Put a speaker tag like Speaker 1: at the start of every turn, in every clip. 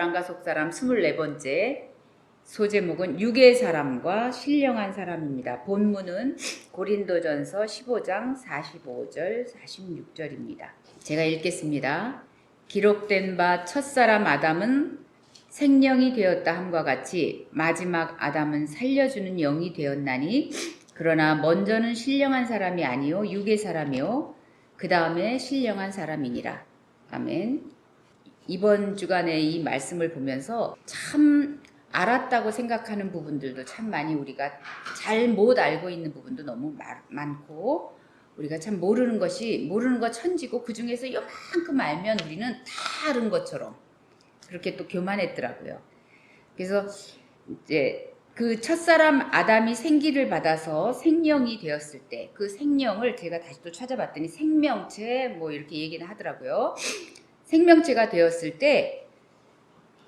Speaker 1: 겉사람과 속사람 24번째 소제목은 육의 사람과 신령한 사람입니다. 본문은 고린도전서 15장 45절 46절입니다. 제가 읽겠습니다. 기록된 바 첫사람 아담은 생령이 되었다 함과 같이 마지막 아담은 살려주는 영이 되었나니 그러나 먼저는 신령한 사람이 아니요 육의 사람이요 그 다음에 신령한 사람이니라. 아멘. 이번 주간에 이 말씀을 보면서 참 알았다고 생각하는 부분들도 참 많이 우리가 잘 못 알고 있는 부분도 너무 많고 우리가 참 모르는 거 천지고 그 중에서 요만큼 알면 우리는 다 아는 것처럼 그렇게 또 교만했더라고요. 그래서 이제 그 첫사람 아담이 생기를 받아서 생명이 되었을 때 그 생명을 제가 다시 또 찾아봤더니 생명체 뭐 이렇게 얘기는 하더라고요. 생명체가 되었을 때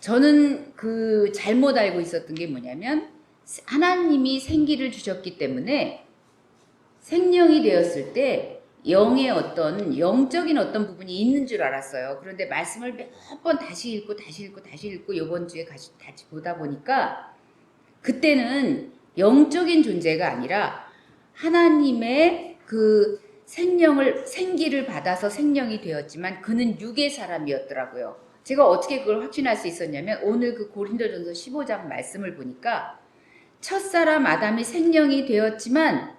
Speaker 1: 저는 그 잘못 알고 있었던 게 뭐냐면 하나님이 생기를 주셨기 때문에 생명이 되었을 때 영의 어떤 영적인 어떤 부분이 있는 줄 알았어요. 그런데 말씀을 몇 번 다시 읽고 이번 주에 같이 보다 보니까 그때는 영적인 존재가 아니라 하나님의 그 생기를 받아서 생명이 되었지만 그는 육의 사람이었더라고요. 제가 어떻게 그걸 확신할 수 있었냐면 오늘 그 고린도전서 15장 말씀을 보니까 첫사람 아담이 생명이 되었지만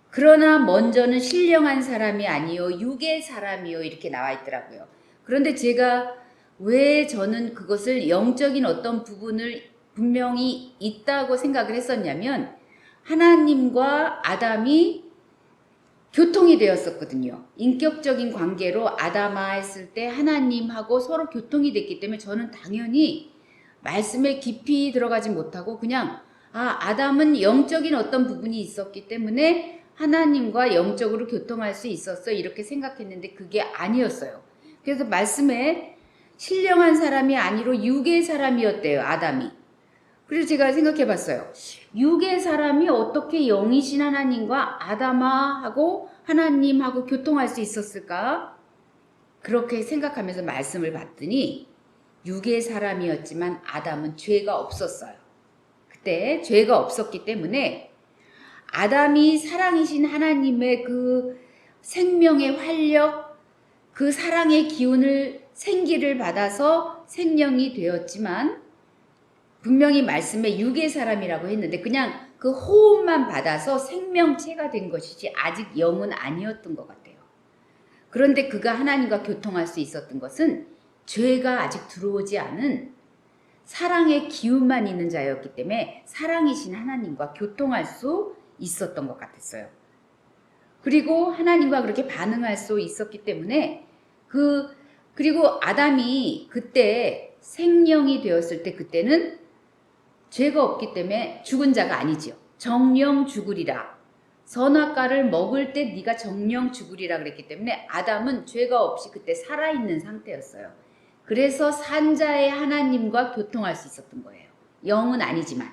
Speaker 1: 그러나 먼저는 신령한 사람이 아니요 육의 사람이요 이렇게 나와 있더라고요. 그런데 제가 왜 저는 그것을 영적인 어떤 부분을 분명히 있다고 생각을 했었냐면 하나님과 아담이 교통이 되었었거든요. 인격적인 관계로 아담아 했을 때 하나님하고 서로 교통이 됐기 때문에 저는 당연히 말씀에 깊이 들어가지 못하고 그냥 아담은 영적인 어떤 부분이 있었기 때문에 하나님과 영적으로 교통할 수 있었어 이렇게 생각했는데 그게 아니었어요. 그래서 말씀에 신령한 사람이 아니로 육의 사람이었대요. 아담이. 그래서 제가 생각해 봤어요. 육의 사람이 어떻게 영이신 하나님과 아담아하고 하나님하고 교통할 수 있었을까? 그렇게 생각하면서 말씀을 봤더니 육의 사람이었지만 아담은 죄가 없었어요. 그때 죄가 없었기 때문에 아담이 사랑이신 하나님의 그 생명의 활력, 그 사랑의 기운을 생기를 받아서 생명이 되었지만 분명히 말씀에 육의 사람이라고 했는데 그냥 그 호흡만 받아서 생명체가 된 것이지 아직 영은 아니었던 것 같아요. 그런데 그가 하나님과 교통할 수 있었던 것은 죄가 아직 들어오지 않은 사랑의 기운만 있는 자였기 때문에 사랑이신 하나님과 교통할 수 있었던 것 같았어요. 그리고 하나님과 그렇게 반응할 수 있었기 때문에 그리고 아담이 그때 생령이 되었을 때 그때는 죄가 없기 때문에 죽은 자가 아니지요. 정령 죽으리라. 선악과를 먹을 때 네가 정령 죽으리라 그랬기 때문에 아담은 죄가 없이 그때 살아있는 상태였어요. 그래서 산자의 하나님과 교통할 수 있었던 거예요. 영은 아니지만.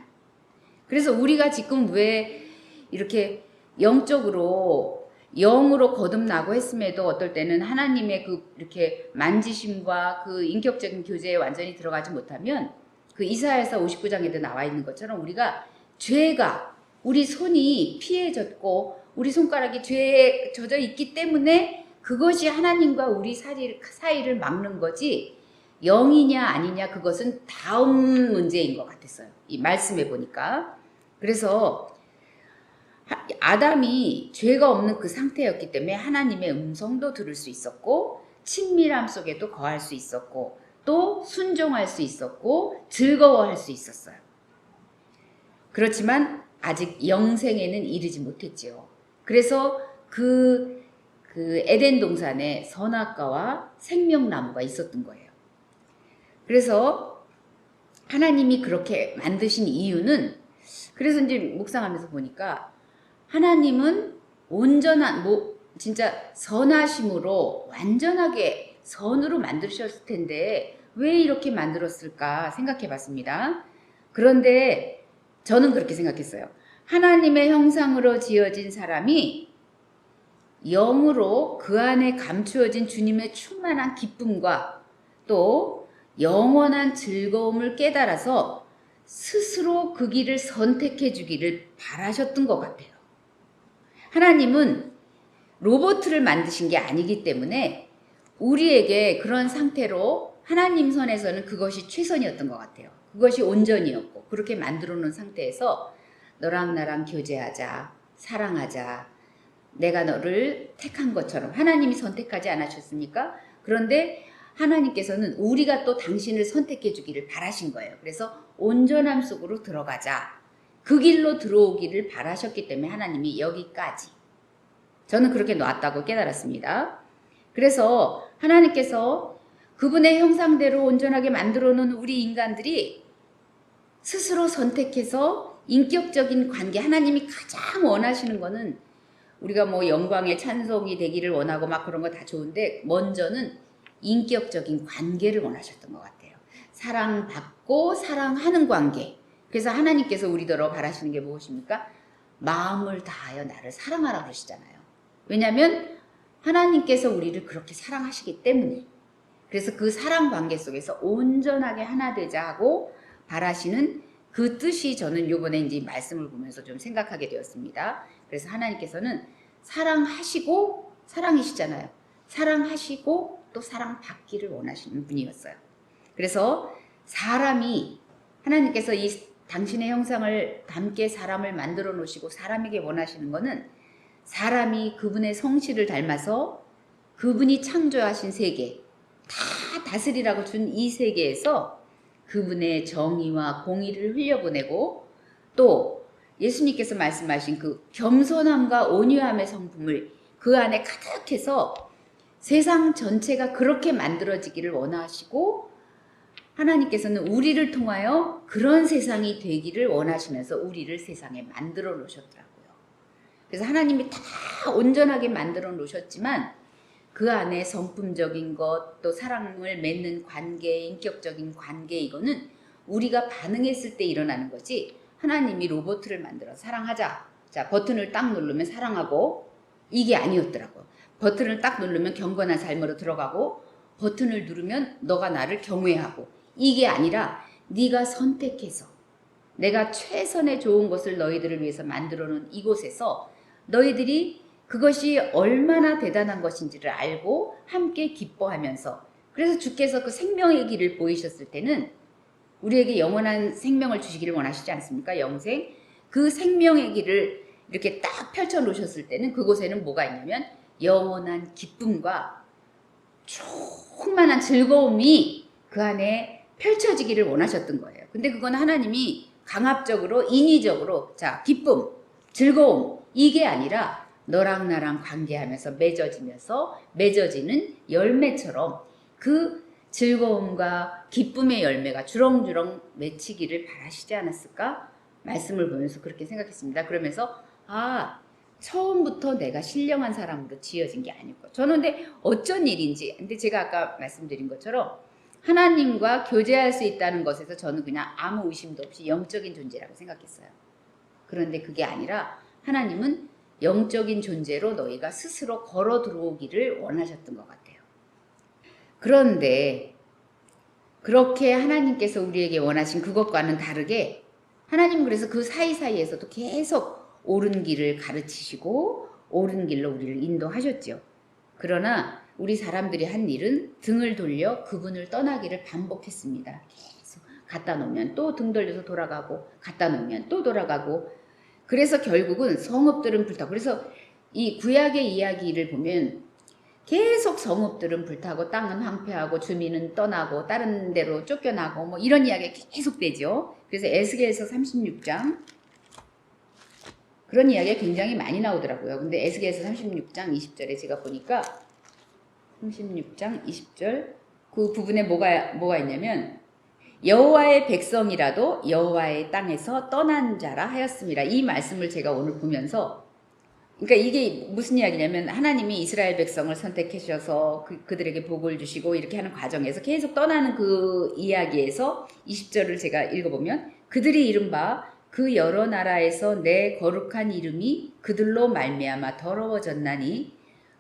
Speaker 1: 그래서 우리가 지금 왜 이렇게 영적으로 영으로 거듭나고 했음에도 어떨 때는 하나님의 그 이렇게 만지심과 그 인격적인 교제에 완전히 들어가지 못하면 그 이사야서 59장에도 나와 있는 것처럼 우리가 죄가 우리 손이 피해졌고 우리 손가락이 죄에 젖어 있기 때문에 그것이 하나님과 우리 사이를 막는 거지 영이냐 아니냐 그것은 다음 문제인 것 같았어요. 이 말씀해 보니까. 그래서 아담이 죄가 없는 그 상태였기 때문에 하나님의 음성도 들을 수 있었고 친밀함 속에도 거할 수 있었고 또 순종할 수 있었고 즐거워할 수 있었어요. 그렇지만 아직 영생에는 이르지 못했지요. 그래서 그 에덴 동산에 선악과와 생명나무가 있었던 거예요. 그래서 하나님이 그렇게 만드신 이유는 그래서 이제 묵상하면서 보니까 하나님은 온전한 진짜 선하심으로 완전하게 선으로 만드셨을 텐데 왜 이렇게 만들었을까 생각해 봤습니다. 그런데 저는 그렇게 생각했어요. 하나님의 형상으로 지어진 사람이 영으로 그 안에 감추어진 주님의 충만한 기쁨과 또 영원한 즐거움을 깨달아서 스스로 그 길을 선택해 주기를 바라셨던 것 같아요. 하나님은 로봇을 만드신 게 아니기 때문에 우리에게 그런 상태로 하나님 선에서는 그것이 최선이었던 것 같아요. 그것이 온전이었고 그렇게 만들어 놓은 상태에서 너랑 나랑 교제하자, 사랑하자, 내가 너를 택한 것처럼 하나님이 선택하지 않으셨습니까? 그런데 하나님께서는 우리가 또 당신을 선택해 주기를 바라신 거예요. 그래서 온전함 속으로 들어가자. 그 길로 들어오기를 바라셨기 때문에 하나님이 여기까지. 저는 그렇게 놨다고 깨달았습니다. 그래서 하나님께서 그분의 형상대로 온전하게 만들어 놓은 우리 인간들이 스스로 선택해서 인격적인 관계, 하나님이 가장 원하시는 거는 우리가 뭐 영광의 찬송이 되기를 원하고 막 그런 거 다 좋은데 먼저는 인격적인 관계를 원하셨던 것 같아요. 사랑받고 사랑하는 관계. 그래서 하나님께서 우리더러 바라시는 게 무엇입니까? 마음을 다하여 나를 사랑하라 그러시잖아요. 왜냐하면 하나님께서 우리를 그렇게 사랑하시기 때문에. 그래서 그 사랑 관계 속에서 온전하게 하나 되자 하고 바라시는 그 뜻이 저는 요번에 이제 말씀을 보면서 좀 생각하게 되었습니다. 그래서 하나님께서는 사랑하시고 사랑이시잖아요. 사랑하시고 또 사랑받기를 원하시는 분이었어요. 그래서 사람이 하나님께서 이 당신의 형상을 담게 사람을 만들어 놓으시고 사람에게 원하시는 거는 사람이 그분의 성실을 닮아서 그분이 창조하신 세계, 다 다스리라고 준 이 세계에서 그분의 정의와 공의를 흘려보내고 또 예수님께서 말씀하신 그 겸손함과 온유함의 성품을 그 안에 가득해서 세상 전체가 그렇게 만들어지기를 원하시고 하나님께서는 우리를 통하여 그런 세상이 되기를 원하시면서 우리를 세상에 만들어 놓으셨더라고요. 그래서 하나님이 다 온전하게 만들어 놓으셨지만 그 안에 성품적인 것, 또 사랑을 맺는 관계, 인격적인 관계 이거는 우리가 반응했을 때 일어나는 거지 하나님이 로봇을 만들어 사랑하자. 자, 버튼을 딱 누르면 사랑하고 이게 아니었더라고요. 버튼을 딱 누르면 경건한 삶으로 들어가고 버튼을 누르면 너가 나를 경외하고 이게 아니라 네가 선택해서 내가 최선의 좋은 것을 너희들을 위해서 만들어 놓은 이곳에서 너희들이 그것이 얼마나 대단한 것인지를 알고 함께 기뻐하면서 그래서 주께서 그 생명의 길을 보이셨을 때는 우리에게 영원한 생명을 주시기를 원하시지 않습니까? 영생. 그 생명의 길을 이렇게 딱 펼쳐 놓으셨을 때는 그곳에는 뭐가 있냐면 영원한 기쁨과 충만한 즐거움이 그 안에 펼쳐지기를 원하셨던 거예요. 근데 그건 하나님이 강압적으로 인위적으로 자 기쁨, 즐거움 이게 아니라 너랑 나랑 관계하면서 맺어지는 열매처럼 그 즐거움과 기쁨의 열매가 주렁주렁 맺히기를 바라시지 않았을까? 말씀을 보면서 그렇게 생각했습니다. 그러면서 처음부터 내가 신령한 사람으로 지어진 게 아닐까. 저는 근데 어쩐 일인지 근데 제가 아까 말씀드린 것처럼 하나님과 교제할 수 있다는 것에서 저는 그냥 아무 의심도 없이 영적인 존재라고 생각했어요. 그런데 그게 아니라 하나님은 영적인 존재로 너희가 스스로 걸어 들어오기를 원하셨던 것 같아요. 그런데 그렇게 하나님께서 우리에게 원하신 그것과는 다르게 하나님은 그래서 그 사이사이에서도 계속 옳은 길을 가르치시고 옳은 길로 우리를 인도하셨죠. 그러나 우리 사람들이 한 일은 등을 돌려 그분을 떠나기를 반복했습니다. 계속 갖다 놓으면 또 등 돌려서 돌아가고 갖다 놓으면 또 돌아가고 그래서 결국은 성읍들은 불타고 그래서 이 구약의 이야기를 보면 계속 성읍들은 불타고 땅은 황폐하고 주민은 떠나고 다른 데로 쫓겨나고 뭐 이런 이야기가 계속 되죠. 그래서 에스겔서 36장 그런 이야기가 굉장히 많이 나오더라고요. 근데 에스겔서 36장 20절에 제가 보니까 36장 20절 그 부분에 뭐가 있냐면 여호와의 백성이라도 여호와의 땅에서 떠난 자라 하였습니다. 이 말씀을 제가 오늘 보면서 그러니까 이게 무슨 이야기냐면 하나님이 이스라엘 백성을 선택하셔서 그들에게 복을 주시고 이렇게 하는 과정에서 계속 떠나는 그 이야기에서 20절을 제가 읽어보면 그들이 이른바 그 여러 나라에서 내 거룩한 이름이 그들로 말미암아 더러워졌나니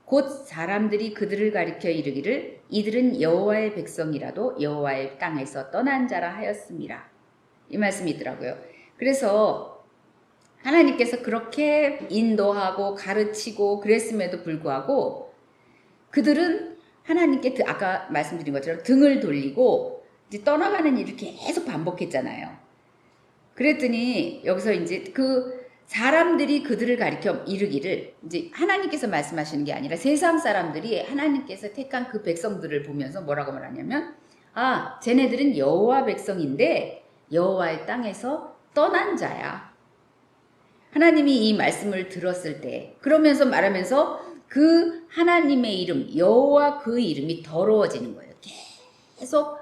Speaker 1: 곧 사람들이 그들을 가리켜 이르기를 이들은 여호와의 백성이라도 여호와의 땅에서 떠난 자라 하였습니다. 이 말씀이 있더라고요. 그래서 하나님께서 그렇게 인도하고 가르치고 그랬음에도 불구하고 그들은 하나님께 아까 말씀드린 것처럼 등을 돌리고 이제 떠나가는 일을 계속 반복했잖아요. 그랬더니 여기서 이제 그 사람들이 그들을 가리켜 이르기를, 이제 하나님께서 말씀하시는 게 아니라 세상 사람들이 하나님께서 택한 그 백성들을 보면서 뭐라고 말하냐면, 아, 쟤네들은 여호와 백성인데 여호와의 땅에서 떠난 자야. 하나님이 이 말씀을 들었을 때 그러면서 말하면서 그 하나님의 이름, 여호와 그 이름이 더러워지는 거예요. 계속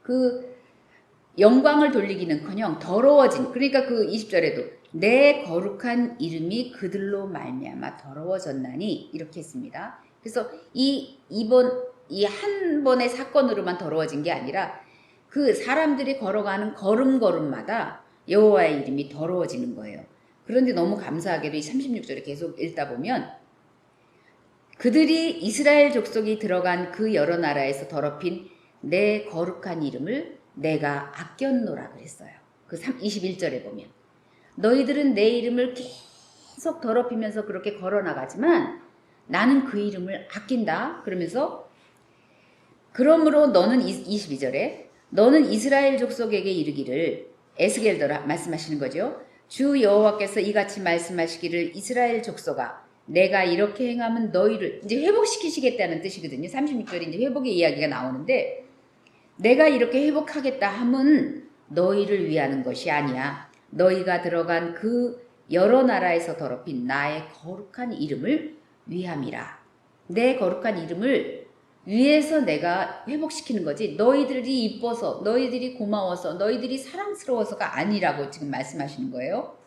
Speaker 1: 그 영광을 돌리기는커녕 더러워진, 그러니까 그 20절에도 내 거룩한 이름이 그들로 말미암아 더러워졌나니 이렇게 했습니다. 그래서 이 한 번의 사건으로만 더러워진 게 아니라 그 사람들이 걸어가는 걸음걸음마다 여호와의 이름이 더러워지는 거예요. 그런데 너무 감사하게도 이 36절에 계속 읽다 보면 그들이 이스라엘 족속이 들어간 그 여러 나라에서 더럽힌 내 거룩한 이름을 내가 아꼈노라 그랬어요. 그 21절에 보면 너희들은 내 이름을 계속 더럽히면서 그렇게 걸어나가지만 나는 그 이름을 아낀다. 그러면서 그러므로 너는 22절에 너는 이스라엘 족속에게 이르기를, 에스겔더라 말씀하시는 거죠. 주 여호와께서 이같이 말씀하시기를 이스라엘 족속아 내가 이렇게 행하면 너희를, 이제 회복시키시겠다는 뜻이거든요. 36절에 이제 회복의 이야기가 나오는데 내가 이렇게 회복하겠다 함은 너희를 위하는 것이 아니야. 너희가 들어간 그 여러 나라에서 더럽힌 나의 거룩한 이름을 위함이라. 내 거룩한 이름을 위해서 내가 회복시키는 거지 너희들이 이뻐서, 너희들이 고마워서, 너희들이 사랑스러워서가 아니라고 지금 말씀하시는 거예요.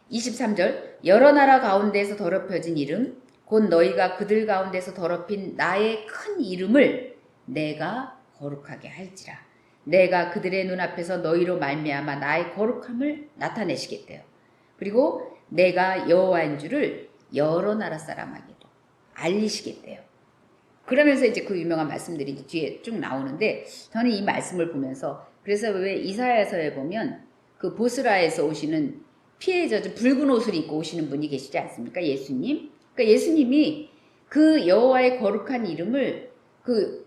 Speaker 1: 23절 여러 나라 가운데에서 더럽혀진 이름 곧 너희가 그들 가운데서 더럽힌 나의 큰 이름을 내가 거룩하게 할지라. 내가 그들의 눈앞에서 너희로 말미암아 나의 거룩함을 나타내시겠대요. 그리고 내가 여호와인 줄을 여러 나라 사람에게도 알리시겠대요. 그러면서 이제 그 유명한 말씀들이 뒤에 쭉 나오는데 저는 이 말씀을 보면서, 그래서 왜 이사야서에 보면 그 보스라에서 오시는 피에 젖은 붉은 옷을 입고 오시는 분이 계시지 않습니까? 예수님. 그러니까 예수님이 그 여호와의 거룩한 이름을 그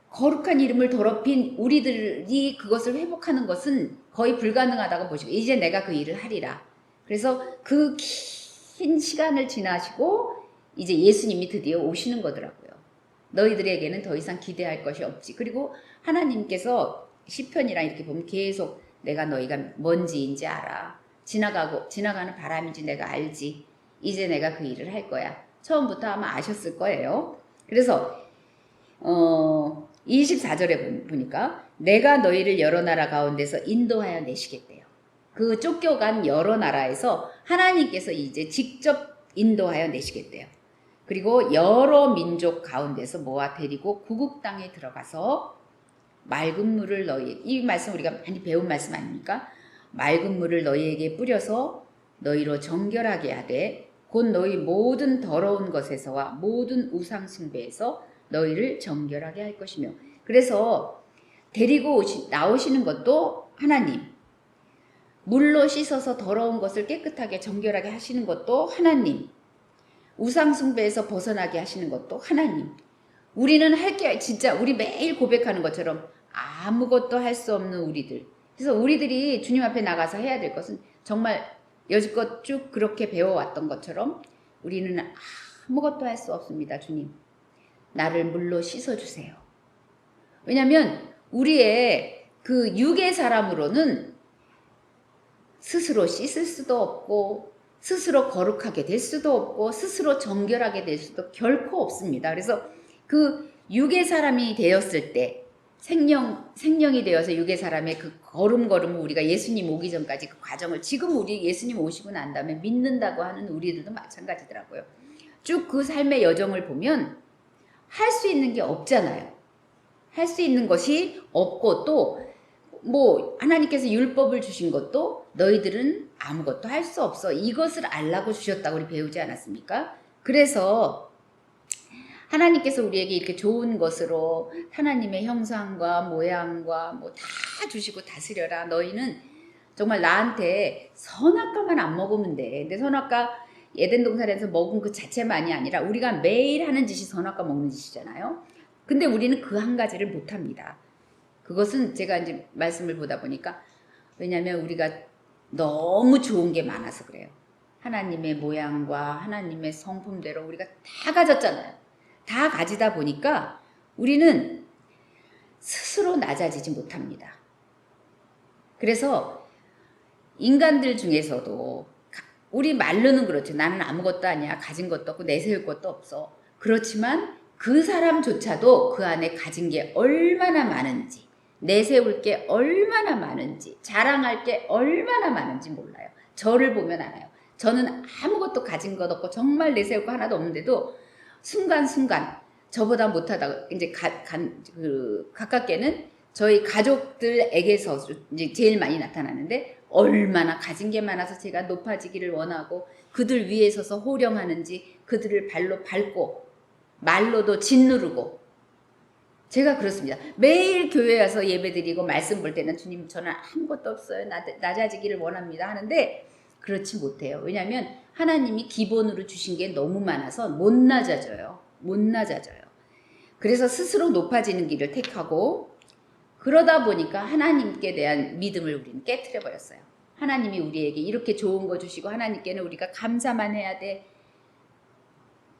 Speaker 1: 거룩한 이름을 더럽힌 우리들이 그것을 회복하는 것은 거의 불가능하다고 보시고 이제 내가 그 일을 하리라. 그래서 그 긴 시간을 지나시고 이제 예수님이 드디어 오시는 거더라고요. 너희들에게는 더 이상 기대할 것이 없지. 그리고 하나님께서 시편이랑 이렇게 보면 계속 내가 너희가 뭔지인지 알아. 지나가는 바람인지 내가 알지. 이제 내가 그 일을 할 거야. 처음부터 아마 아셨을 거예요. 그래서 24절에 보니까 내가 너희를 여러 나라 가운데서 인도하여 내시겠대요. 그 쫓겨간 여러 나라에서 하나님께서 이제 직접 인도하여 내시겠대요. 그리고 여러 민족 가운데서 모아 데리고 구국 땅에 들어가서 맑은 물을 너희, 이 말씀 우리가 많이 배운 말씀 아닙니까? 맑은 물을 너희에게 뿌려서 너희로 정결하게 하되 곧 너희 모든 더러운 것에서와 모든 우상 숭배에서 너희를 정결하게 할 것이며. 그래서 데리고 나오시는 것도 하나님, 물로 씻어서 더러운 것을 깨끗하게 정결하게 하시는 것도 하나님, 우상 숭배에서 벗어나게 하시는 것도 하나님. 우리는 할 게 진짜 우리 매일 고백하는 것처럼 아무것도 할 수 없는 우리들. 그래서 우리들이 주님 앞에 나가서 해야 될 것은 정말 여지껏 쭉 그렇게 배워왔던 것처럼 우리는 아무것도 할 수 없습니다. 주님, 나를 물로 씻어주세요. 왜냐하면 우리의 그 육의 사람으로는 스스로 씻을 수도 없고 스스로 거룩하게 될 수도 없고 스스로 정결하게 될 수도 결코 없습니다. 그래서 그 육의 사람이 되었을 때 생명이 되어서 육의 사람의 그 걸음걸음을 우리가 예수님 오기 전까지 그 과정을 지금 우리 예수님 오시고 난 다음에 믿는다고 하는 우리들도 마찬가지더라고요. 쭉 그 삶의 여정을 보면 할 수 있는 게 없잖아요. 할 수 있는 것이 없고 또 뭐 하나님께서 율법을 주신 것도 너희들은 아무것도 할 수 없어. 이것을 알라고 주셨다고 우리 배우지 않았습니까? 그래서 하나님께서 우리에게 이렇게 좋은 것으로 하나님의 형상과 모양과 뭐 다 주시고 다스려라. 너희는 정말 나한테 선악과만 안 먹으면 돼. 근데 선악과 에덴 동산에서 먹은 그 자체만이 아니라 우리가 매일 하는 짓이 선악과 먹는 짓이잖아요. 근데 우리는 그 한 가지를 못 합니다. 그것은 제가 이제 말씀을 보다 보니까 왜냐하면 우리가 너무 좋은 게 많아서 그래요. 하나님의 모양과 하나님의 성품대로 우리가 다 가졌잖아요. 다 가지다 보니까 우리는 스스로 낮아지지 못합니다. 그래서 인간들 중에서도 우리 말로는 그렇죠. 나는 아무것도 아니야. 가진 것도 없고 내세울 것도 없어. 그렇지만 그 사람조차도 그 안에 가진 게 얼마나 많은지, 내세울 게 얼마나 많은지, 자랑할 게 얼마나 많은지 몰라요. 저를 보면 알아요. 저는 아무것도 가진 것 없고 정말 내세울 거 하나도 없는데도 순간순간 저보다 못하다고 이제 가깝게는 저희 가족들에게서 이제 제일 많이 나타나는데 얼마나 가진 게 많아서 제가 높아지기를 원하고 그들 위에 서서 호령하는지 그들을 발로 밟고 말로도 짓누르고 제가 그렇습니다. 매일 교회 와서 예배드리고 말씀 볼 때는 주님 저는 아무것도 없어요. 낮아지기를 원합니다 하는데 그렇지 못해요. 왜냐하면 하나님이 기본으로 주신 게 너무 많아서 못 낮아져요. 못 낮아져요. 그래서 스스로 높아지는 길을 택하고 그러다 보니까 하나님께 대한 믿음을 우리는 깨트려 버렸어요. 하나님이 우리에게 이렇게 좋은 거 주시고 하나님께는 우리가 감사만 해야 돼.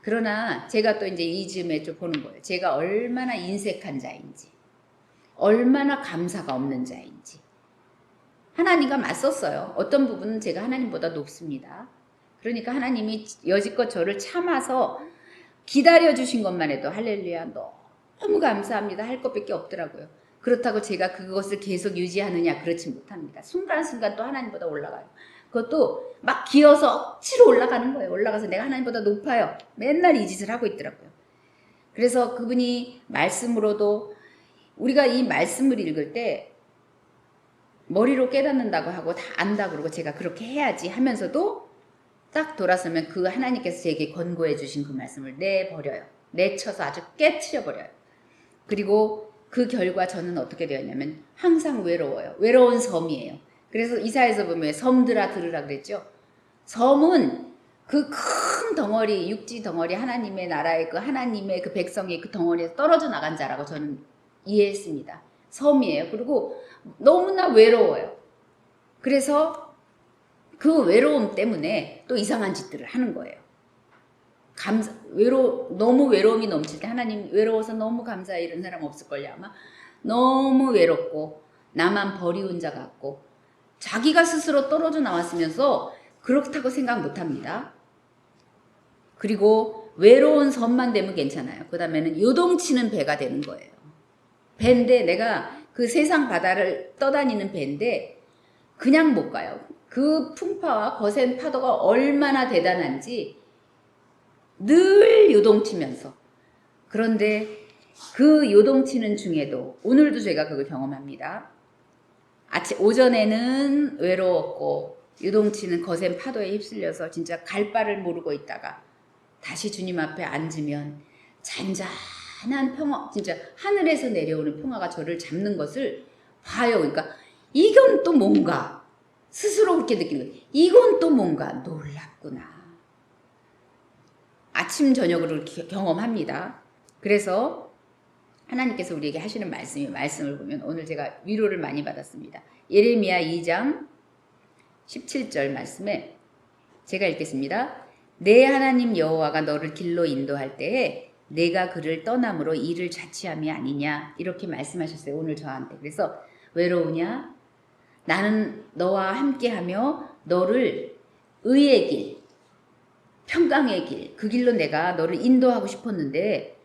Speaker 1: 그러나 제가 또 이제 이 즈음에 좀 보는 거예요. 제가 얼마나 인색한 자인지, 얼마나 감사가 없는 자인지. 하나님과 맞섰어요. 어떤 부분은 제가 하나님보다 높습니다. 그러니까 하나님이 여지껏 저를 참아서 기다려주신 것만 해도 할렐루야 너무 감사합니다 할 것밖에 없더라고요. 그렇다고 제가 그것을 계속 유지하느냐 그렇지 못합니다. 순간순간 또 하나님보다 올라가요. 그것도 막 기어서 억지로 올라가는 거예요. 올라가서 내가 하나님보다 높아요. 맨날 이 짓을 하고 있더라고요. 그래서 그분이 말씀으로도 우리가 이 말씀을 읽을 때 머리로 깨닫는다고 하고 다 안다 그러고 제가 그렇게 해야지 하면서도 딱 돌아서면 그 하나님께서 제게 권고해 주신 그 말씀을 내버려요. 내쳐서 아주 깨트려 버려요. 그리고 그 결과 저는 어떻게 되었냐면 항상 외로워요. 외로운 섬이에요. 그래서 이사야서 보면 섬들아 들으라 그랬죠. 섬은 그 큰 덩어리, 육지 덩어리 하나님의 나라의 그 하나님의 그 백성의 그 덩어리에서 떨어져 나간 자라고 저는 이해했습니다. 섬이에요. 그리고 너무나 외로워요. 그래서 그 외로움 때문에 또 이상한 짓들을 하는 거예요. 너무 외로움이 넘칠 때 하나님 외로워서 너무 감사해 이런 사람 없을걸요 아마. 너무 외롭고 나만 버리운 자 같고 자기가 스스로 떨어져 나왔으면서 그렇다고 생각 못합니다. 그리고 외로운 섬만 되면 괜찮아요. 그 다음에는 요동치는 배가 되는 거예요. 배인데 내가 그 세상 바다를 떠다니는 배인데 그냥 못 가요. 그 풍파와 거센 파도가 얼마나 대단한지 늘 요동치면서 그런데 그 요동치는 중에도 오늘도 제가 그걸 경험합니다. 오전에는 외로웠고 요동치는 거센 파도에 휩쓸려서 진짜 갈 바를 모르고 있다가 다시 주님 앞에 앉으면 잔잔한 평화, 진짜 하늘에서 내려오는 평화가 저를 잡는 것을 봐요. 그러니까 이건 또 뭔가 스스로 그렇게 느끼는 거예요. 이건 또 뭔가 놀랍구나. 아침 저녁으로 경험합니다. 그래서 하나님께서 우리에게 하시는 말씀을 보면 오늘 제가 위로를 많이 받았습니다. 예레미야 2장 17절 말씀에 제가 읽겠습니다. 내 하나님 여호와가 너를 길로 인도할 때에 내가 그를 떠남으로 이를 자취함이 아니냐 이렇게 말씀하셨어요. 오늘 저한테. 그래서 외로우냐? 나는 너와 함께하며 너를 의의 길, 평강의 길, 그 길로 내가 너를 인도하고 싶었는데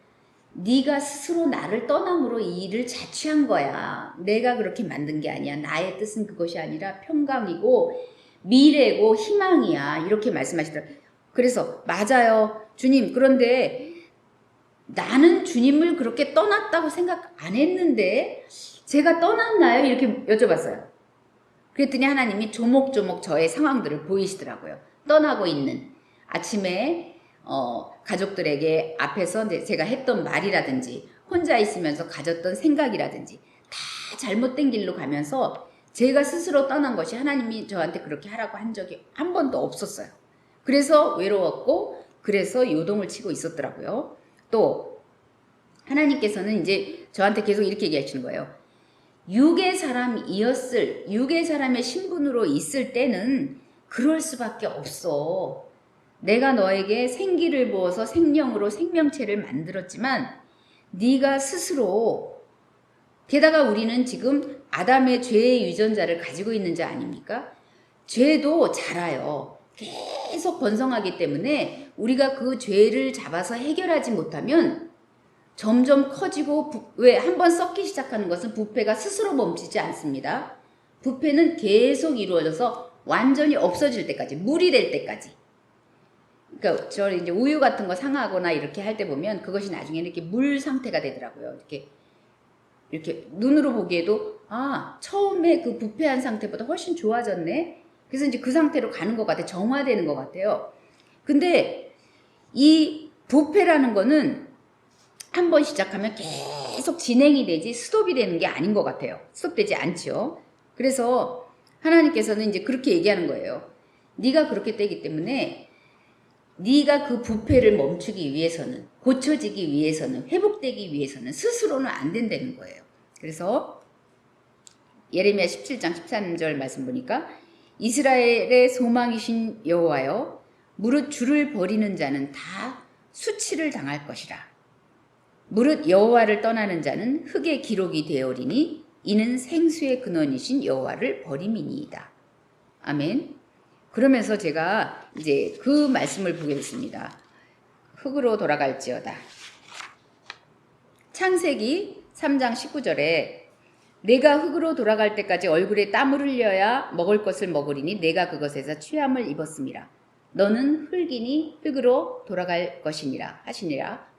Speaker 1: 네가 스스로 나를 떠남으로 이 일을 자취한 거야. 내가 그렇게 만든 게 아니야. 나의 뜻은 그것이 아니라 평강이고 미래고 희망이야. 이렇게 말씀하시더라고요. 그래서 맞아요. 주님 그런데 나는 주님을 그렇게 떠났다고 생각 안 했는데 제가 떠났나요? 이렇게 여쭤봤어요. 그랬더니 하나님이 조목조목 저의 상황들을 보이시더라고요. 떠나고 있는 아침에 가족들에게 앞에서 이제 제가 했던 말이라든지 혼자 있으면서 가졌던 생각이라든지 다 잘못된 길로 가면서 제가 스스로 떠난 것이 하나님이 저한테 그렇게 하라고 한 적이 한 번도 없었어요. 그래서 외로웠고 그래서 요동을 치고 있었더라고요. 또 하나님께서는 이제 저한테 계속 이렇게 얘기하시는 거예요. 육의 사람의 신분으로 있을 때는 그럴 수밖에 없어. 내가 너에게 생기를 부어서 생명으로 생명체를 만들었지만 네가 스스로, 게다가 우리는 지금 아담의 죄의 유전자를 가지고 있는 자 아닙니까? 죄도 자라요. 계속 번성하기 때문에 우리가 그 죄를 잡아서 해결하지 못하면 점점 커지고 왜 한번 썩기 시작하는 것은 부패가 스스로 멈추지 않습니다. 부패는 계속 이루어져서 완전히 없어질 때까지, 물이 될 때까지. 그러니까 저 이제 우유 같은 거 상하거나 이렇게 할 때 보면 그것이 나중에는 이렇게 물 상태가 되더라고요. 이렇게 눈으로 보기에도 처음에 그 부패한 상태보다 훨씬 좋아졌네. 그래서 이제 그 상태로 가는 것 같아. 정화되는 것 같아요. 근데 이 부패라는 거는 한 번 시작하면 계속 진행이 되지 스톱이 되는 게 아닌 것 같아요. 스톱되지 않죠. 그래서 하나님께서는 이제 그렇게 얘기하는 거예요. 네가 그렇게 되기 때문에 네가 그 부패를 멈추기 위해서는, 고쳐지기 위해서는, 회복되기 위해서는 스스로는 안 된다는 거예요. 그래서 예레미야 17장 13절 말씀 보니까 이스라엘의 소망이신 여호와여, 무릇 주를 버리는 자는 다 수치를 당할 것이라. 무릇 여호와를 떠나는 자는 흙의 기록이 되어리니 이는 생수의 근원이신 여호와를 버림이니이다. 아멘. 그러면서 제가 이제 그 말씀을 보겠습니다. 흙으로 돌아갈지어다. 창세기 3장 19절에 내가 흙으로 돌아갈 때까지 얼굴에 땀을 흘려야 먹을 것을 먹으리니 내가 그것에서 취함을 입었음이라. 너는 흙이니 흙으로 돌아갈 것이니라 하시니라.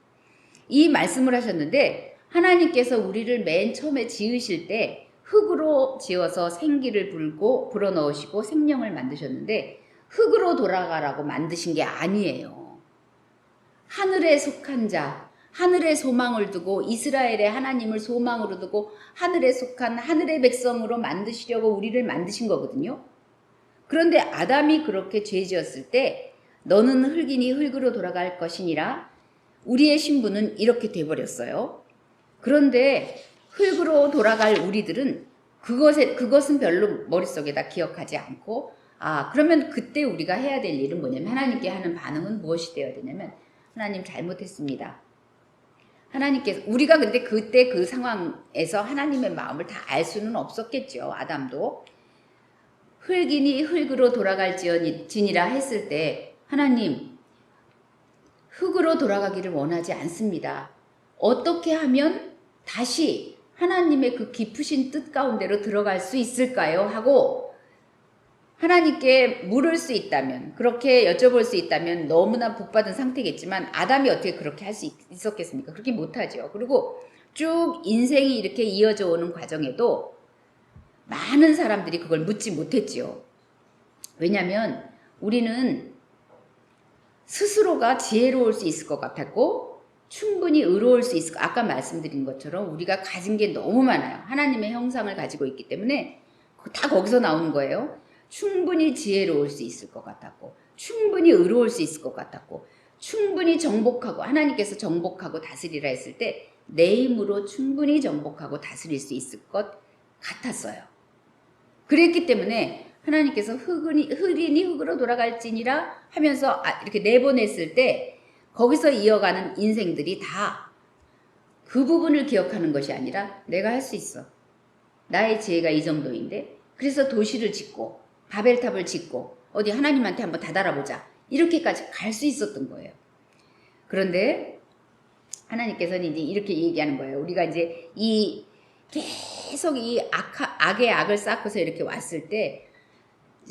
Speaker 1: 이 말씀을 하셨는데 하나님께서 우리를 맨 처음에 지으실 때 흙으로 지어서 생기를 불어넣으시고 생명을 만드셨는데 흙으로 돌아가라고 만드신 게 아니에요. 하늘에 속한 자, 하늘의 소망을 두고 이스라엘의 하나님을 소망으로 두고 하늘에 속한 하늘의 백성으로 만드시려고 우리를 만드신 거거든요. 그런데 아담이 그렇게 죄 지었을 때 너는 흙이니 흙으로 돌아갈 것이니라 우리의 신분은 이렇게 돼버렸어요. 그런데 흙으로 돌아갈 우리들은 그것은 별로 머릿속에다 기억하지 않고 그러면 그때 우리가 해야 될 일은 뭐냐면 하나님께 하는 반응은 무엇이 되어야 되냐면 하나님 잘못했습니다. 하나님께서 우리가 근데 그때 그 상황에서 하나님의 마음을 다 알 수는 없었겠죠. 아담도 흙이니 흙으로 돌아갈지니라 했을 때 하나님 흙으로 돌아가기를 원하지 않습니다. 어떻게 하면 다시 하나님의 그 깊으신 뜻 가운데로 들어갈 수 있을까요? 하고 하나님께 물을 수 있다면, 그렇게 여쭤볼 수 있다면 너무나 복받은 상태겠지만 아담이 어떻게 그렇게 할 수 있었겠습니까? 그렇게 못하죠. 그리고 쭉 인생이 이렇게 이어져 오는 과정에도 많은 사람들이 그걸 묻지 못했지요. 왜냐하면 우리는 스스로가 지혜로울 수 있을 것 같았고 충분히 의로울 수 있을 것, 아까 말씀드린 것처럼 우리가 가진 게 너무 많아요. 하나님의 형상을 가지고 있기 때문에 다 거기서 나오는 거예요. 충분히 지혜로울 수 있을 것 같았고 충분히 의로울 수 있을 것 같았고 충분히 정복하고 하나님께서 정복하고 다스리라 했을 때 내 힘으로 충분히 정복하고 다스릴 수 있을 것 같았어요. 그랬기 때문에 하나님께서 흙이니 흙으로 돌아갈지니라 하면서 이렇게 내보냈을 때 거기서 이어가는 인생들이 다 그 부분을 기억하는 것이 아니라 내가 할 수 있어. 나의 지혜가 이 정도인데 그래서 도시를 짓고 바벨탑을 짓고 어디 하나님한테 한번 다달아보자. 이렇게까지 갈 수 있었던 거예요. 그런데 하나님께서는 이제 이렇게 얘기하는 거예요. 우리가 이제 계속 이 악의 악을 쌓고서 이렇게 왔을 때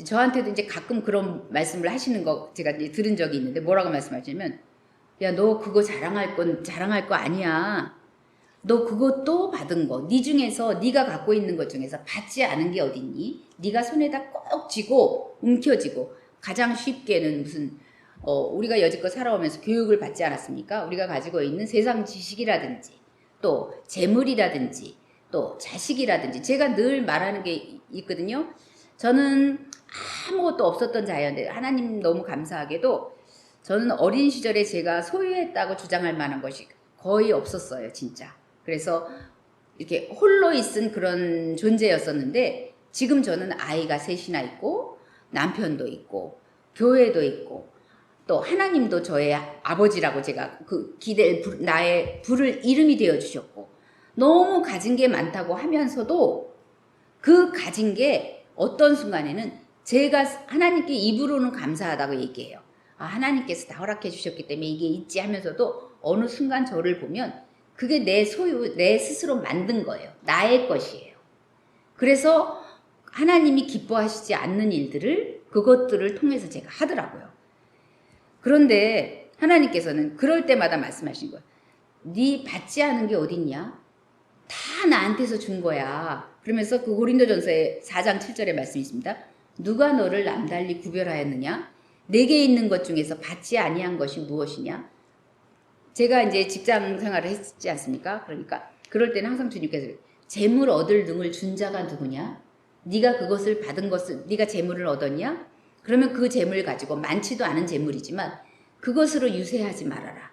Speaker 1: 저한테도 이제 가끔 그런 말씀을 하시는 거 제가 이제 들은 적이 있는데 뭐라고 말씀하시냐면 야, 너 그거 자랑할 거 아니야. 너 그것도 받은 거. 네 중에서 네가 갖고 있는 것 중에서 받지 않은 게 어딨니? 네가 손에다 꼭 쥐고 움켜쥐고 가장 쉽게는 무슨 우리가 여지껏 살아오면서 교육을 받지 않았습니까? 우리가 가지고 있는 세상 지식이라든지 또 재물이라든지 또 자식이라든지 제가 늘 말하는 게 있거든요. 저는 아무것도 없었던 자였는데 하나님 너무 감사하게도 저는 어린 시절에 제가 소유했다고 주장할 만한 것이 거의 없었어요, 진짜. 그래서 이렇게 홀로 있은 그런 존재였었는데 지금 저는 아이가 셋이나 있고 남편도 있고 교회도 있고 또 하나님도 저의 아버지라고 제가 그 나의 부를 이름이 되어 주셨고 너무 가진 게 많다고 하면서도 그 가진 게 어떤 순간에는 제가 하나님께 입으로는 감사하다고 얘기해요. 아, 하나님께서 다 허락해 주셨기 때문에 이게 있지 하면서도 어느 순간 저를 보면 그게 내 소유, 내 스스로 만든 거예요. 나의 것이에요. 그래서 하나님이 기뻐하시지 않는 일들을 그것들을 통해서 제가 하더라고요. 그런데 하나님께서는 그럴 때마다 말씀하신 거예요. 네 받지 않은 게 어딨냐? 다 나한테서 준 거야. 그러면서 그 고린도전서의 4장 7절의 말씀이 있습니다. 누가 너를 남달리 구별하였느냐? 내게 있는 것 중에서 받지 아니한 것이 무엇이냐? 제가 이제 직장 생활을 했지 않습니까? 그러니까 그럴 때는 항상 주님께서 재물 얻을 능을 준 자가 누구냐? 네가 그것을 받은 것을 네가 재물을 얻었냐? 그러면 그 재물 가지고 많지도 않은 재물이지만 그것으로 유세하지 말아라.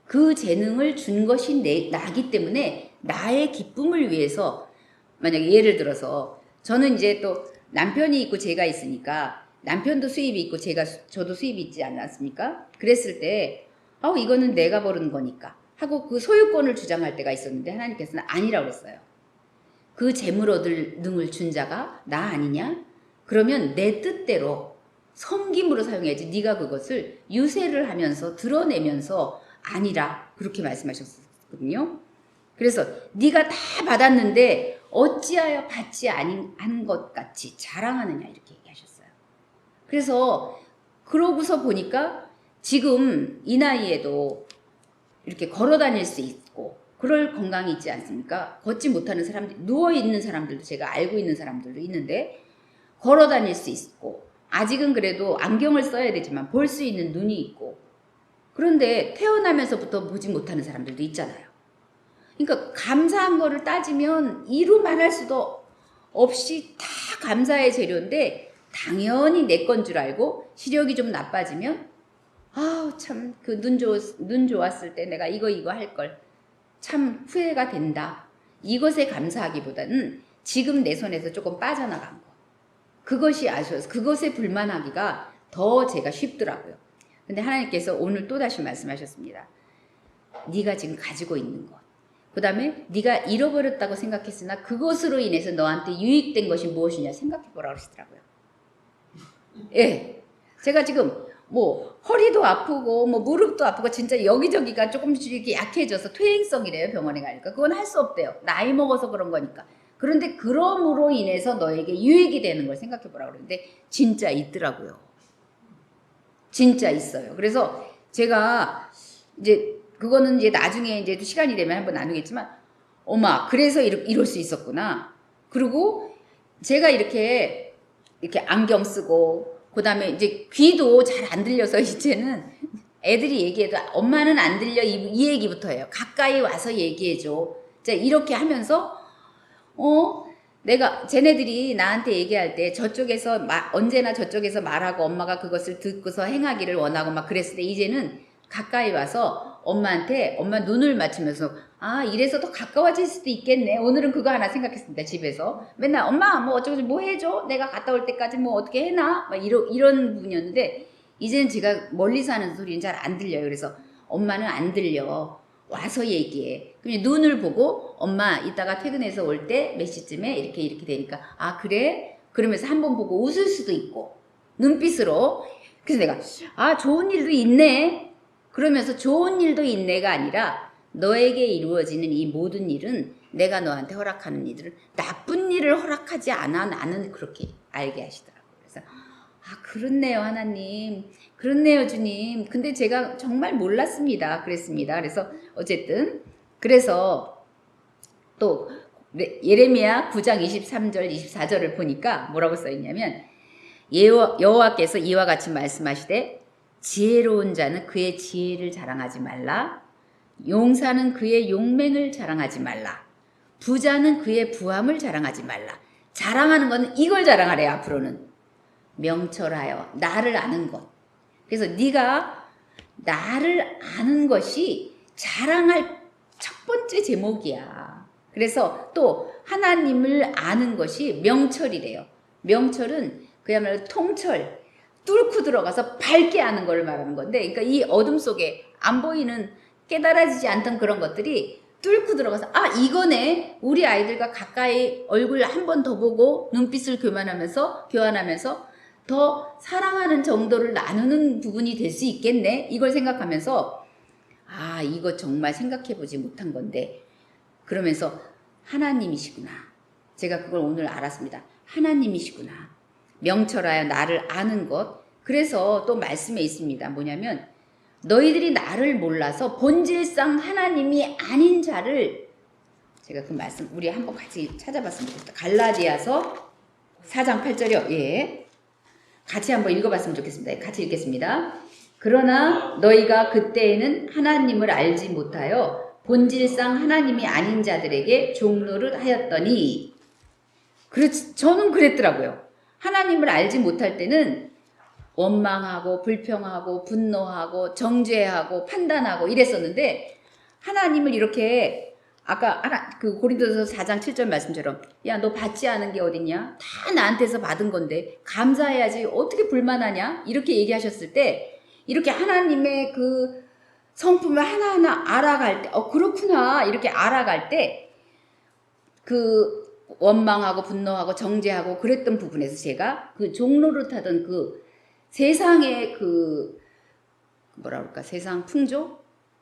Speaker 1: 그 재능을 준 것이 나기 때문에 나의 기쁨을 위해서 만약에 예를 들어서 저는 이제 또 남편이 있고 제가 있으니까 남편도 수입이 있고 저도 수입이 있지 않았습니까? 그랬을 때 이거는 내가 버는 거니까 하고 그 소유권을 주장할 때가 있었는데 하나님께서는 아니라고 그랬어요. 그 재물 얻을 능을 준 자가 나 아니냐? 그러면 내 뜻대로 섬김으로 사용해야지 네가 그것을 유세를 하면서 드러내면서 아니라 그렇게 말씀하셨거든요. 그래서 네가 다 받았는데 어찌하여 받지 않은 것 같이 자랑하느냐 이렇게 얘기하셨어요. 그래서 그러고서 보니까 지금 이 나이에도 이렇게 걸어 다닐 수 있고 그럴 건강이 있지 않습니까? 걷지 못하는 사람들, 누워있는 사람들도 제가 알고 있는 사람들도 있는데 걸어 다닐 수 있고 아직은 그래도 안경을 써야 되지만 볼 수 있는 눈이 있고 그런데 태어나면서부터 보지 못하는 사람들도 있잖아요. 그러니까 감사한 거를 따지면 이루 말할 수도 없이 다 감사의 재료인데 당연히 내 건 줄 알고 시력이 좀 나빠지면 참 그 눈 좋았을 때 내가 이거 할 걸 참 후회가 된다. 이것에 감사하기보다는 지금 내 손에서 조금 빠져나간 거. 그것이 아쉬워서 그것에 불만하기가 더 제가 쉽더라고요. 근데 하나님께서 오늘 또다시 말씀하셨습니다. 네가 지금 가지고 있는 것. 그 다음에 네가 잃어버렸다고 생각했으나 그것으로 인해서 너한테 유익된 것이 무엇이냐 생각해보라 그러시더라고요. 예, 제가 지금 허리도 아프고 무릎도 아프고 진짜 여기저기가 조금씩 이렇게 약해져서 퇴행성이래요. 병원에 가니까. 그건 할 수 없대요. 나이 먹어서 그런 거니까. 그런데 그럼으로 인해서 너에게 유익이 되는 걸 생각해보라 그러는데 진짜 있더라고요. 진짜 있어요. 그래서 제가 이제 그거는 이제 나중에 이제 시간이 되면 한번 나누겠지만 엄마 그래서 이럴 수 있었구나. 그리고 제가 이렇게 안경 쓰고 그 다음에 이제 귀도 잘 안 들려서 이제는 애들이 얘기해도 엄마는 안 들려 이 얘기부터 해요. 가까이 와서 얘기해줘. 이렇게 하면서 내가 쟤네들이 나한테 얘기할 때 저쪽에서 언제나 저쪽에서 말하고 엄마가 그것을 듣고서 행하기를 원하고 막 그랬을 때 이제는 가까이 와서 엄마한테 엄마 눈을 맞추면서 이래서 더 가까워질 수도 있겠네. 오늘은 그거 하나 생각했습니다. 집에서 맨날 엄마 어쩌고 해줘. 내가 갔다 올 때까지 어떻게 해놔. 막 이런 분이었는데 이제는 제가 멀리서 하는 소리는 잘 안 들려요. 그래서 엄마는 안 들려. 와서 얘기해. 그냥 눈을 보고 엄마 이따가 퇴근해서 올 때 몇 시쯤에 이렇게 되니까 그래? 그러면서 한번 보고 웃을 수도 있고 눈빛으로. 그래서 내가 좋은 일도 있네. 그러면서 좋은 일도 있네가 아니라 너에게 이루어지는 이 모든 일은 내가 너한테 허락하는 일들은 나쁜 일을 허락하지 않아. 나는 그렇게 알게 하시더라고요. 그래서 그렇네요 하나님. 그렇네요 주님. 근데 제가 정말 몰랐습니다. 그랬습니다. 그래서 어쨌든 그래서 또 예레미야 9장 23절 24절을 보니까 뭐라고 써있냐면 여호와께서 이와 같이 말씀하시되 지혜로운 자는 그의 지혜를 자랑하지 말라. 용사는 그의 용맹을 자랑하지 말라. 부자는 그의 부함을 자랑하지 말라. 자랑하는 건 이걸 자랑하래요. 앞으로는 명철하여 나를 아는 것. 그래서 네가 나를 아는 것이 자랑할 첫 번째 제목이야. 그래서 또 하나님을 아는 것이 명철이래요. 명철은 그야말로 통철, 뚫고 들어가서 밝게 아는 걸 말하는 건데, 그러니까 이 어둠 속에 안 보이는 깨달아지지 않던 그런 것들이 뚫고 들어가서 아 이거네. 우리 아이들과 가까이 얼굴 한 번 더 보고 눈빛을 교환하면서 더 사랑하는 정도를 나누는 부분이 될 수 있겠네. 이걸 생각하면서 아 이거 정말 생각해보지 못한 건데, 그러면서 하나님이시구나. 제가 그걸 오늘 알았습니다. 하나님이시구나. 명철하여 나를 아는 것. 그래서 또 말씀에 있습니다. 뭐냐면 너희들이 나를 몰라서 본질상 하나님이 아닌 자를, 제가 그 말씀 우리 한번 같이 찾아봤으면 좋겠다. 갈라디아서 4장 8절이요. 예. 같이 한번 읽어봤으면 좋겠습니다. 같이 읽겠습니다. 그러나 너희가 그때에는 하나님을 알지 못하여 본질상 하나님이 아닌 자들에게 종노릇 하였더니, 저는 그랬더라고요. 하나님을 알지 못할 때는 원망하고 불평하고 분노하고 정죄하고 판단하고 이랬었는데, 하나님을 이렇게 아까 그 고린도서 4장 7절 말씀처럼 야 너 받지 않은 게 어딨냐? 다 나한테서 받은 건데 감사해야지 어떻게 불만하냐? 이렇게 얘기하셨을 때 이렇게 하나님의 그 성품을 하나하나 알아갈 때 그렇구나 이렇게 알아갈 때 그 원망하고 분노하고 정죄하고 그랬던 부분에서 제가 그 종로를 타던 그 세상의 그 뭐라 그럴까, 세상 풍조,